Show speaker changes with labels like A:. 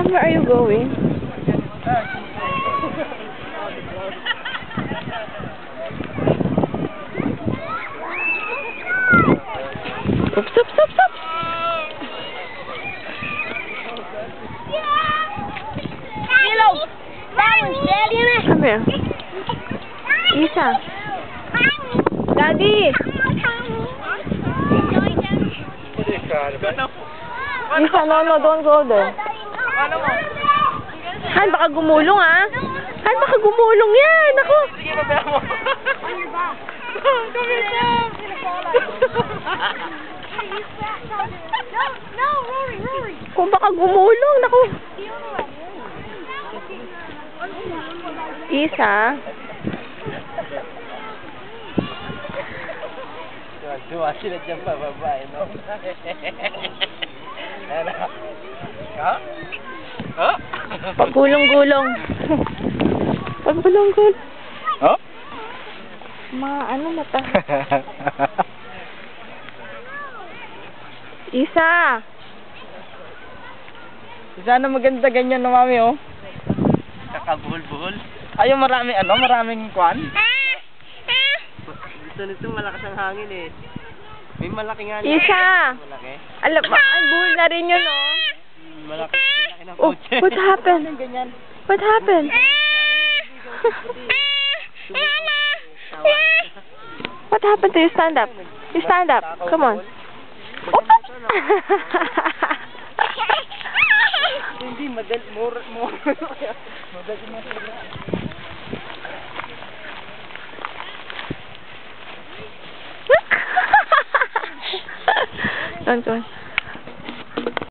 A: Where are you going? Stop, stop, stop, stop!
B: Hello! That one's dead, isn't it?
A: Come here. Isa. Daddy! Isa, no, don't go there. Han, baka gumulong, ha? Han, baka gumulong yan! Ako!
C: Sige, babaya mo. Come here, Sam!
B: No, Rory!
A: Kung baka gumulong, naku! Isa.
C: Duwa sila dyan pa, babae, no? Ha? Ha?
A: Pagulong-gulong. Pagulong-gulong.
C: Oh?
A: Mga ano mata. Isa.
C: Sana maganda ganyan na mami, oh. Kakabuhol-buhol. Ayaw maraming kwan. Dito malakas ang hangin eh. May malaki nga.
A: Isa.
C: Malaki.
A: Alam ba, ang buhol na rin yun, oh.
C: Malaki ng
A: Oh,
C: kotse.
A: what happened? What happened? What happened to you? Stand up. You stand up. Come on.
C: Hindi, madali mo.
A: Don't go.